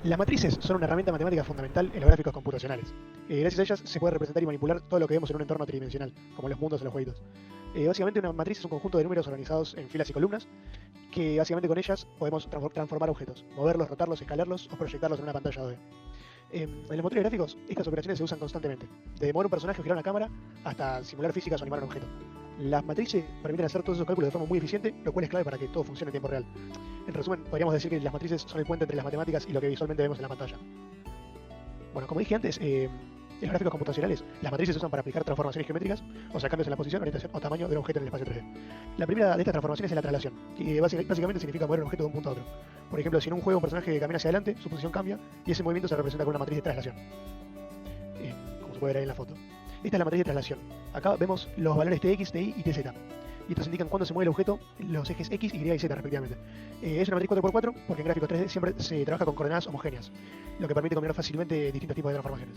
Las matrices son una herramienta matemática fundamental en los gráficos computacionales. Gracias a ellas se puede representar y manipular todo lo que vemos en un entorno tridimensional, como los mundos o los jueguitos. Básicamente una matriz es un conjunto de números organizados en filas y columnas, que básicamente con ellas podemos transformar objetos, moverlos, rotarlos, escalarlos o proyectarlos en una pantalla 2D. En los motores gráficos, estas operaciones se usan constantemente, desde mover un personaje o girar una cámara hasta simular físicas o animar un objeto. Las matrices permiten hacer todos esos cálculos de forma muy eficiente, lo cual es clave para que todo funcione en tiempo real. En resumen, podríamos decir que las matrices son el puente entre las matemáticas y lo que visualmente vemos en la pantalla. Bueno, como dije antes, en los gráficos computacionales, las matrices se usan para aplicar transformaciones geométricas, o sea, cambios en la posición, orientación o tamaño de un objeto en el espacio 3D. La primera de estas transformaciones es la traslación, que básicamente significa mover un objeto de un punto a otro. Por ejemplo, si en un juego un personaje camina hacia adelante, su posición cambia y ese movimiento se representa con una matriz de traslación, como se puede ver ahí en la foto. Esta es la matriz de traslación. Acá vemos los valores Tx, Ti y Tz. Y estos indican cuándo se mueve el objeto, los ejes X, Y y Z respectivamente. Es una matriz 4x4 porque en gráficos 3D siempre se trabaja con coordenadas homogéneas, lo que permite combinar fácilmente distintos tipos de transformaciones.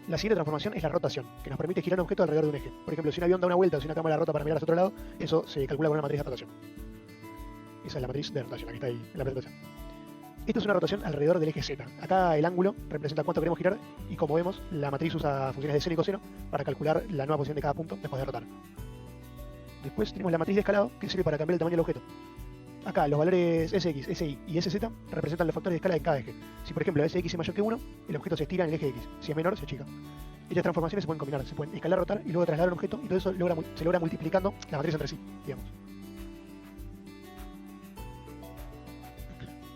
La siguiente transformación es la rotación, que nos permite girar un objeto alrededor de un eje. Por ejemplo, si un avión da una vuelta o si una cámara rota para mirar hacia otro lado, eso se calcula con una matriz de rotación. Esa es la matriz de rotación, aquí está ahí en la presentación. Esto es una rotación alrededor del eje Z. Acá el ángulo representa cuánto queremos girar y como vemos, la matriz usa funciones de seno y coseno para calcular la nueva posición de cada punto después de rotar. Después tenemos la matriz de escalado, que sirve para cambiar el tamaño del objeto. Acá los valores Sx, Si y Sz representan los factores de escala de cada eje. Si por ejemplo Sx es mayor que 1, el objeto se estira en el eje X. Si es menor, se achica. Estas transformaciones se pueden combinar, se pueden escalar, rotar y luego trasladar un objeto y todo eso se logra multiplicando la matriz entre sí, digamos.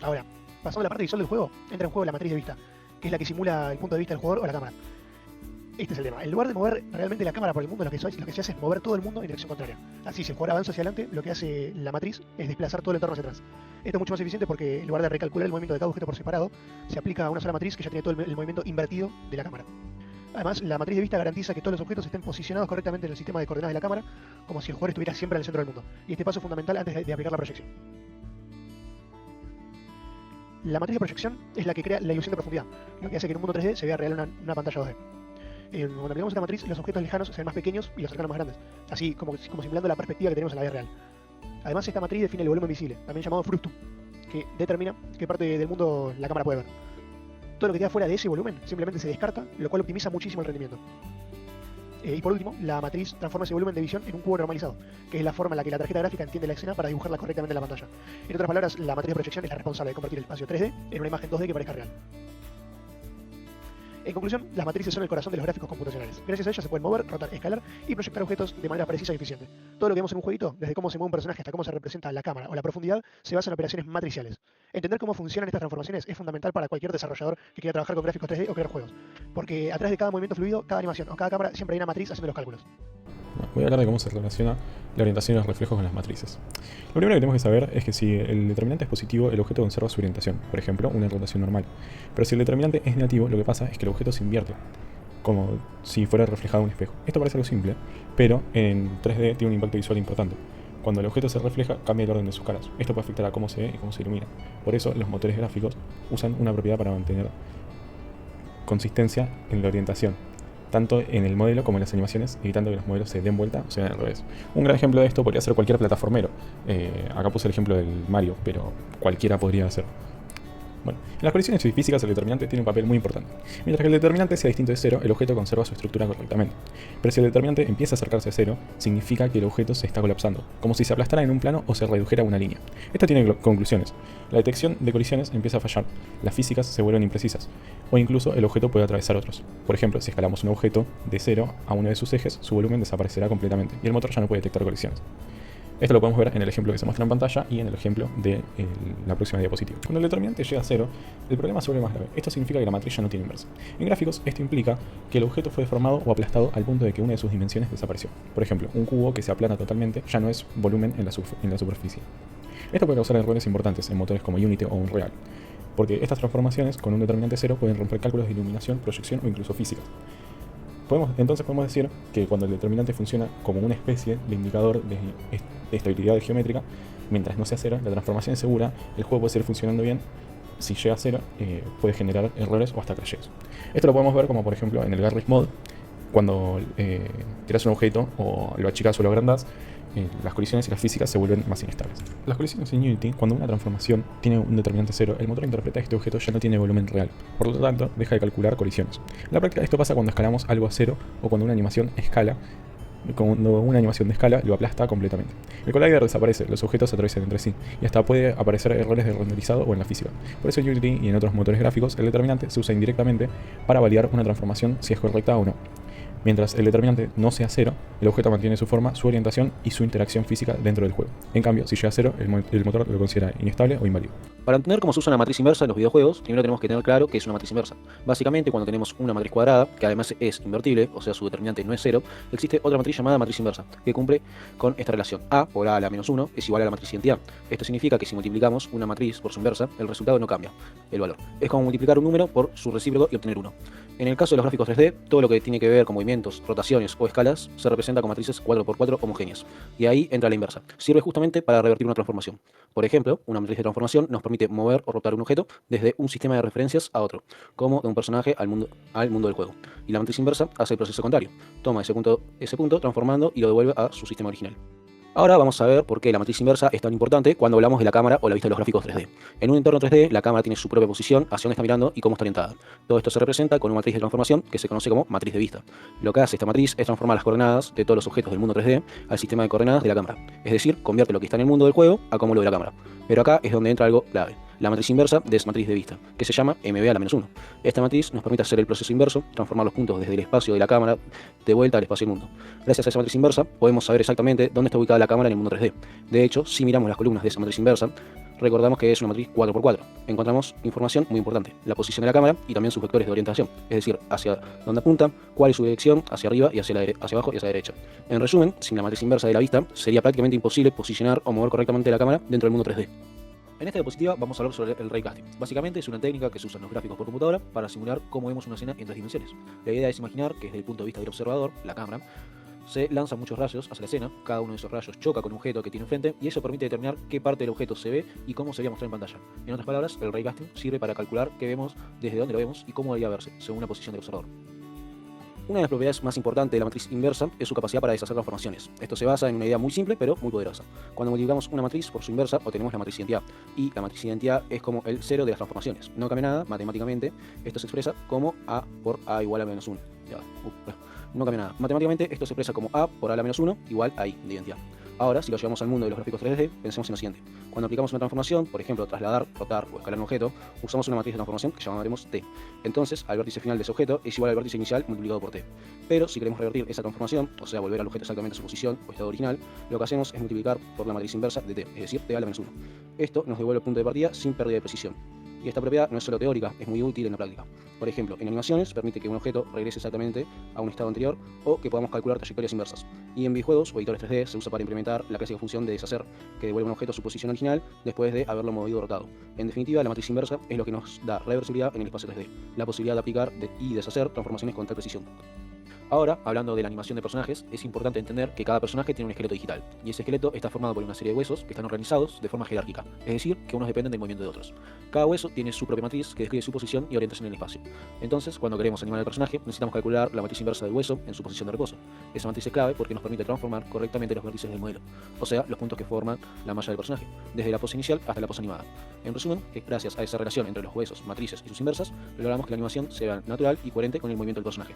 Ahora, pasando a la parte visual del juego, entra en juego la matriz de vista, que es la que simula el punto de vista del jugador o la cámara. Este es el tema. En lugar de mover realmente la cámara por el mundo, lo que se hace es mover todo el mundo en dirección contraria. Así, si el jugador avanza hacia adelante, lo que hace la matriz es desplazar todo el entorno hacia atrás. Esto es mucho más eficiente porque en lugar de recalcular el movimiento de cada objeto por separado, se aplica a una sola matriz que ya tiene todo el movimiento invertido de la cámara. Además, la matriz de vista garantiza que todos los objetos estén posicionados correctamente en el sistema de coordenadas de la cámara, como si el jugador estuviera siempre en el centro del mundo. Y este paso es fundamental antes de aplicar la proyección. La matriz de proyección es la que crea la ilusión de profundidad, lo que hace que en un mundo 3D se vea real una pantalla 2D. Cuando aplicamos esta matriz, los objetos lejanos se ven más pequeños y los cercanos más grandes, así como simulando la perspectiva que tenemos en la vida real. Además, esta matriz define el volumen visible, también llamado frustum, que determina qué parte del mundo la cámara puede ver. Todo lo que queda fuera de ese volumen simplemente se descarta, lo cual optimiza muchísimo el rendimiento. Y por último, la matriz transforma ese volumen de visión en un cubo normalizado, que es la forma en la que la tarjeta gráfica entiende la escena para dibujarla correctamente en la pantalla. En otras palabras, la matriz de proyección es la responsable de convertir el espacio 3D en una imagen 2D que parezca real. En conclusión, las matrices son el corazón de los gráficos computacionales. Gracias a ellas se pueden mover, rotar, escalar y proyectar objetos de manera precisa y eficiente. Todo lo que vemos en un jueguito, desde cómo se mueve un personaje hasta cómo se representa la cámara o la profundidad, se basa en operaciones matriciales. Entender cómo funcionan estas transformaciones es fundamental para cualquier desarrollador que quiera trabajar con gráficos 3D o crear juegos, porque atrás de cada movimiento fluido, cada animación o cada cámara siempre hay una matriz haciendo los cálculos. Voy a hablar de cómo se relaciona la orientación y los reflejos con las matrices. Lo primero que tenemos que saber es que si el determinante es positivo, el objeto conserva su orientación, por ejemplo, una rotación normal. Pero si el determinante es negativo, lo que pasa es que el objeto se invierte, como si fuera reflejado en un espejo. Esto parece algo simple, pero en 3D tiene un impacto visual importante. Cuando el objeto se refleja, cambia el orden de sus caras. Esto puede afectar a cómo se ve y cómo se ilumina. Por eso, los motores gráficos usan una propiedad para mantener consistencia en la orientación, tanto en el modelo como en las animaciones, evitando que los modelos se den vuelta o se den al revés. Un gran ejemplo de esto podría ser cualquier plataformero. Acá puse el ejemplo del Mario, pero cualquiera podría hacerlo. Bueno, en las colisiones físicas el determinante tiene un papel muy importante. Mientras que el determinante sea distinto de cero, el objeto conserva su estructura correctamente. Pero si el determinante empieza a acercarse a cero, significa que el objeto se está colapsando, como si se aplastara en un plano o se redujera a una línea. Esto tiene conclusiones. La detección de colisiones empieza a fallar, las físicas se vuelven imprecisas, o incluso el objeto puede atravesar otros. Por ejemplo, si escalamos un objeto de cero a uno de sus ejes, su volumen desaparecerá completamente y el motor ya no puede detectar colisiones. Esto lo podemos ver en el ejemplo que se muestra en pantalla y en el ejemplo de la próxima diapositiva. Cuando el determinante llega a cero, el problema se vuelve más grave. Esto significa que la matriz ya no tiene inversa. En gráficos, esto implica que el objeto fue deformado o aplastado al punto de que una de sus dimensiones desapareció. Por ejemplo, un cubo que se aplana totalmente ya no es volumen en la superficie. Esto puede causar errores importantes en motores como Unity o Unreal, porque estas transformaciones con un determinante cero pueden romper cálculos de iluminación, proyección o incluso física. Entonces podemos decir que cuando el determinante funciona como una especie de indicador de estabilidad geométrica, mientras no sea cero, la transformación es segura, el juego puede seguir funcionando bien. Si llega a cero, puede generar errores o hasta crashes. Esto lo podemos ver como por ejemplo en el Garry's Mod, cuando tiras un objeto o lo achicas o lo agrandas, las colisiones y las físicas se vuelven más inestables. Las colisiones en Unity, cuando una transformación tiene un determinante 0, el motor interpreta que este objeto ya no tiene volumen real, por lo tanto deja de calcular colisiones. En la práctica esto pasa cuando escalamos algo a 0 o cuando una animación de escala lo aplasta completamente. El collider desaparece, los objetos se atraviesan entre sí, y hasta puede aparecer errores de renderizado o en la física. Por eso en Unity y en otros motores gráficos el determinante se usa indirectamente para validar una transformación si es correcta o no. Mientras el determinante no sea 0, el objeto mantiene su forma, su orientación y su interacción física dentro del juego. En cambio, si llega a 0, el motor lo considera inestable o inválido. Para entender cómo se usa una matriz inversa en los videojuegos, primero tenemos que tener claro qué es una matriz inversa. Básicamente, cuando tenemos una matriz cuadrada, que además es invertible, o sea su determinante no es 0, existe otra matriz llamada matriz inversa, que cumple con esta relación. A por A a la menos 1 es igual a la matriz identidad. Esto significa que si multiplicamos una matriz por su inversa, el resultado no cambia, el valor. Es como multiplicar un número por su recíproco y obtener 1. En el caso de los gráficos 3D, todo lo que tiene que ver con movimientos, rotaciones o escalas se representa con matrices 4×4 homogéneas. Y ahí entra la inversa. Sirve justamente para revertir una transformación. Por ejemplo, una matriz de transformación nos permite mover o rotar un objeto desde un sistema de referencias a otro, como de un personaje al mundo del juego. Y la matriz inversa hace el proceso contrario. Toma ese punto transformando y lo devuelve a su sistema original. Ahora vamos a ver por qué la matriz inversa es tan importante cuando hablamos de la cámara o la vista de los gráficos 3D. En un entorno 3D, la cámara tiene su propia posición, hacia dónde está mirando y cómo está orientada. Todo esto se representa con una matriz de transformación que se conoce como matriz de vista. Lo que hace esta matriz es transformar las coordenadas de todos los objetos del mundo 3D al sistema de coordenadas de la cámara. Es decir, convierte lo que está en el mundo del juego a cómo lo ve la cámara. Pero acá es donde entra algo clave. La matriz inversa de esa matriz de vista, que se llama MB a la menos 1. Esta matriz nos permite hacer el proceso inverso, transformar los puntos desde el espacio de la cámara de vuelta al espacio del mundo. Gracias a esa matriz inversa podemos saber exactamente dónde está ubicada la cámara en el mundo 3D. De hecho, si miramos las columnas de esa matriz inversa, recordamos que es una matriz 4×4. Encontramos información muy importante, la posición de la cámara y también sus vectores de orientación, es decir, hacia dónde apunta, cuál es su dirección, hacia arriba y hacia abajo y hacia la derecha. En resumen, sin la matriz inversa de la vista, sería prácticamente imposible posicionar o mover correctamente la cámara dentro del mundo 3D. En esta diapositiva vamos a hablar sobre el raycasting. Básicamente es una técnica que se usa en los gráficos por computadora para simular cómo vemos una escena en 3 dimensiones. La idea es imaginar que desde el punto de vista del observador, la cámara, se lanzan muchos rayos hacia la escena, cada uno de esos rayos choca con un objeto que tiene enfrente y eso permite determinar qué parte del objeto se ve y cómo se debería mostrar en pantalla. En otras palabras, el raycasting sirve para calcular qué vemos, desde dónde lo vemos y cómo debería verse, según la posición del observador. Una de las propiedades más importantes de la matriz inversa es su capacidad para deshacer transformaciones. Esto se basa en una idea muy simple pero muy poderosa. Cuando multiplicamos una matriz por su inversa obtenemos la matriz identidad. Y la matriz identidad es como el cero de las transformaciones. No cambia nada matemáticamente. Esto se expresa como A por A igual a menos 1. No cambia nada. Matemáticamente esto se expresa como A por A a la menos 1 igual a I de identidad. Ahora, si lo llevamos al mundo de los gráficos 3D, pensemos en lo siguiente. Cuando aplicamos una transformación, por ejemplo, trasladar, rotar o escalar un objeto, usamos una matriz de transformación que llamaremos T. Entonces, al vértice final de ese objeto es igual al vértice inicial multiplicado por T. Pero si queremos revertir esa transformación, o sea, volver al objeto exactamente a su posición o estado original, lo que hacemos es multiplicar por la matriz inversa de T, es decir, T a la menos 1. Esto nos devuelve el punto de partida sin pérdida de precisión. Y esta propiedad no es solo teórica, es muy útil en la práctica. Por ejemplo, en animaciones permite que un objeto regrese exactamente a un estado anterior o que podamos calcular trayectorias inversas. Y en videojuegos o editores 3D se usa para implementar la clásica función de deshacer, que devuelve un objeto a su posición original después de haberlo movido o rotado. En definitiva, la matriz inversa es lo que nos da reversibilidad en el espacio 3D, la posibilidad de aplicar y deshacer transformaciones con tal precisión. Ahora, hablando de la animación de personajes, es importante entender que cada personaje tiene un esqueleto digital, y ese esqueleto está formado por una serie de huesos que están organizados de forma jerárquica, es decir, que unos dependen del movimiento de otros. Cada hueso tiene su propia matriz que describe su posición y orientación en el espacio. Entonces, cuando queremos animar al personaje, necesitamos calcular la matriz inversa del hueso en su posición de reposo. Esa matriz es clave porque nos permite transformar correctamente los vértices del modelo, o sea, los puntos que forman la malla del personaje, desde la pose inicial hasta la pose animada. En resumen, que gracias a esa relación entre los huesos, matrices y sus inversas, logramos que la animación sea natural y coherente con el movimiento del personaje.